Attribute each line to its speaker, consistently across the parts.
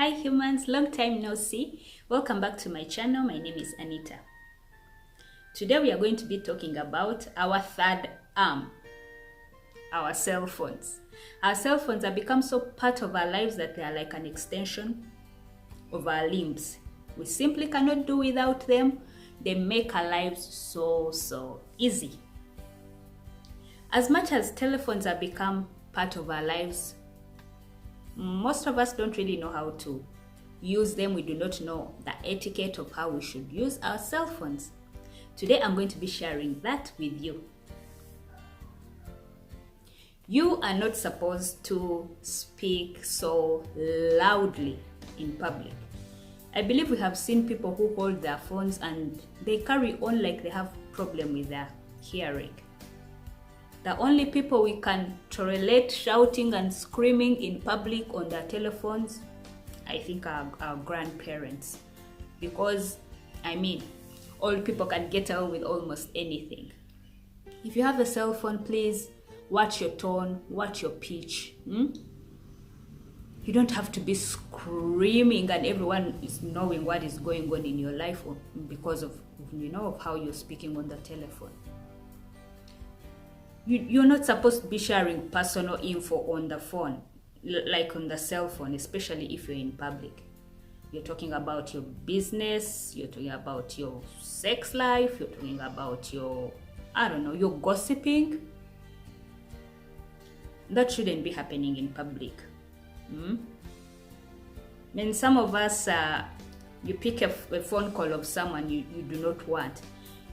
Speaker 1: Hi humans, long time no see. Welcome back to my channel. My name is Anita. Today we are going to be talking about our third arm, our cell phones. Our cell phones have become so part of our lives that they are like an extension of our limbs. We simply cannot do without them. They make our lives so easy. As much as telephones have become part of our lives, most of us don't really know how to use them. We do not know the etiquette of how we should use our cell phones. Today I'm going to be sharing that with you. You are not supposed to speak so loudly in public. I believe we have seen people who hold their phones and they carry on like they have problem with their hearing. The only people we can tolerate shouting and screaming in public on their telephones, I think, are our grandparents. Because, old people can get away with almost anything. If you have a cell phone, please watch your tone, watch your pitch. You don't have to be screaming and everyone is knowing what is going on in your life because of how you're speaking on the telephone. You're not supposed to be sharing personal info on the phone, like on the cell phone, especially if you're in public. You're talking about your business, you're talking about your sex life, you're talking about your gossiping. That shouldn't be happening in public. Then some of us, you pick a phone call of someone you do not want.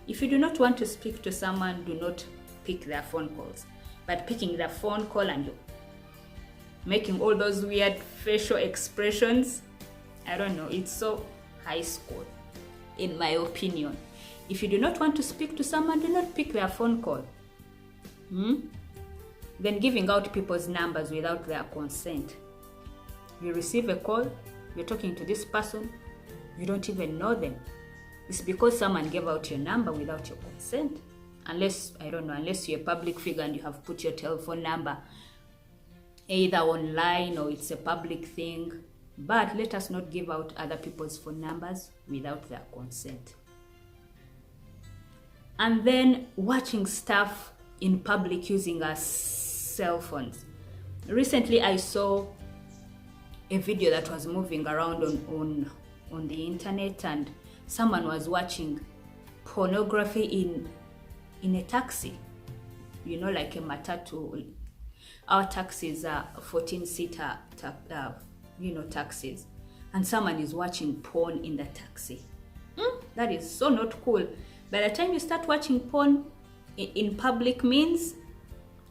Speaker 1: If you do not want to speak to someone, do not pick their phone calls. But picking their phone call and you making all those weird facial expressions, I don't know, it's so high school, in my opinion. If you do not want to speak to someone, do not pick their phone call. Then giving out people's numbers without their consent. You receive a call, you're talking to this person, you don't even know them. It's because someone gave out your number without your consent. Unless you're a public figure and you have put your telephone number either online or it's a public thing. But let us not give out other people's phone numbers without their consent. And then watching stuff in public using our cell phones. Recently I saw a video that was moving around on the internet, and someone was watching pornography in a taxi, like a matatu. Our taxis are 14-seater, taxis, and someone is watching porn in the taxi. That is so not cool. By the time you start watching porn in public means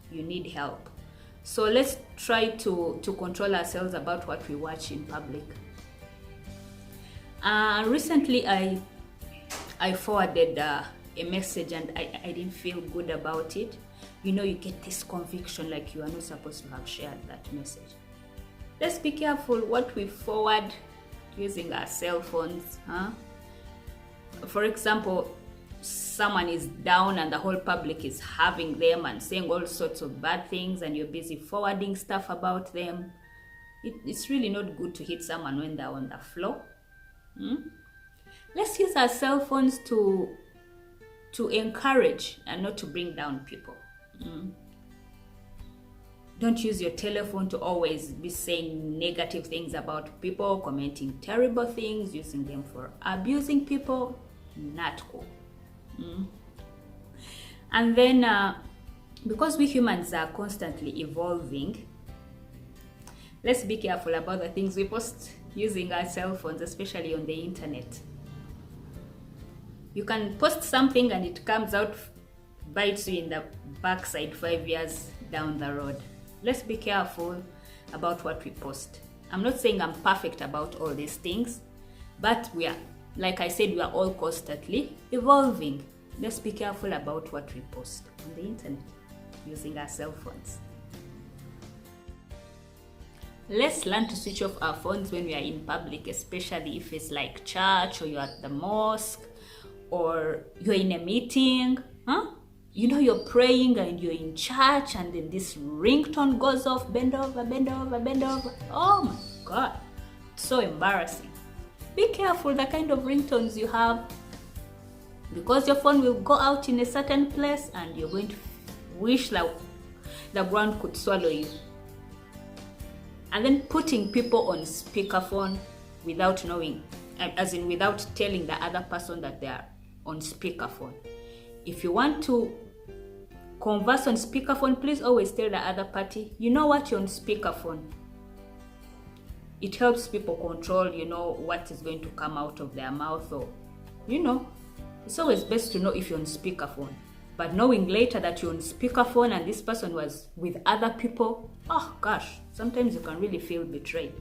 Speaker 1: you need help. So let's try to control ourselves about what we watch in public. Recently I forwarded a message and I didn't feel good about it. You get this conviction like you are not supposed to have shared that message. Let's be careful what we forward using our cell phones. For example, someone is down and the whole public is having them and saying all sorts of bad things and you're busy forwarding stuff about them. It's really not good to hit someone when they're on the floor. Let's use our cell phones to encourage and not to bring down people. Don't use your telephone to always be saying negative things about people, commenting terrible things, using them for abusing people. Not cool. And then because we humans are constantly evolving, let's be careful about the things we post using our cell phones, especially on the internet. You can post something and it comes out, bites you in the backside 5 years down the road. Let's be careful about what we post. I'm not saying I'm perfect about all these things, but like I said, we are all constantly evolving. Let's be careful about what we post on the internet using our cell phones. Let's learn to switch off our phones when we are in public, especially if it's like church or you're at the mosque or you're in a meeting. You're praying and you're in church and then this ringtone goes off, bend over, bend over, bend over. Oh my God. so embarrassing. Be careful the kind of ringtones you have, because your phone will go out in a certain place and you're going to wish that the ground could swallow you. And then putting people on speakerphone without knowing, as in without telling the other person that they are on speakerphone. If you want to converse on speakerphone, please always tell the other party, you know what, you're on speakerphone. It helps people control, what is going to come out of their mouth, or, it's always best to know if you're on speakerphone. But knowing later that you're on speakerphone and this person was with other people, oh gosh, sometimes you can really feel betrayed.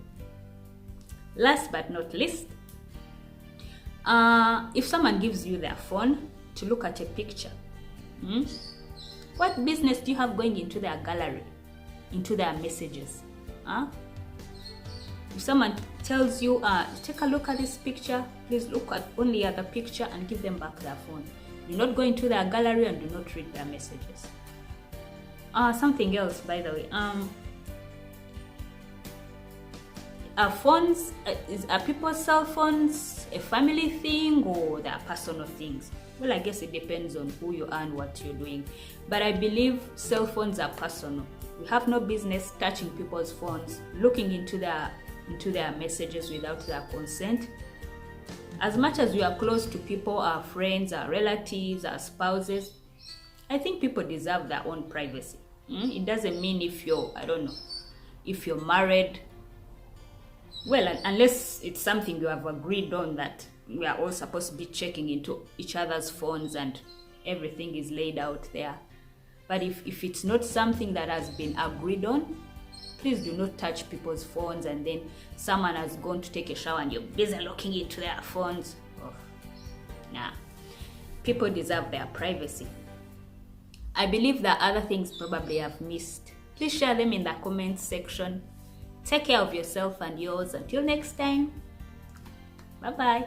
Speaker 1: Last but not least, if someone gives you their phone to look at a picture, what business do you have going into their gallery, into their messages? If someone tells you, take a look at this picture, please look at only at the picture and give them back their phone. Do not go into their gallery and do not read their messages. Something else, by the way. Are phones, are people's cell phones a family thing, or they are personal things? Well, I guess it depends on who you are and what you're doing. But I believe cell phones are personal. We have no business touching people's phones, looking into their messages without their consent. As much as we are close to people, our friends, our relatives, our spouses, I think people deserve their own privacy. It doesn't mean if you're married, well, unless it's something you have agreed on that we are all supposed to be checking into each other's phones and everything is laid out there. But if it's not something that has been agreed on, please do not touch people's phones and then someone has gone to take a shower and you're busy looking into their phones. Oh, nah. People deserve their privacy. I believe that other things probably I've missed. Please share them in the comments section. Take care of yourself and yours. Until next time. Bye-bye.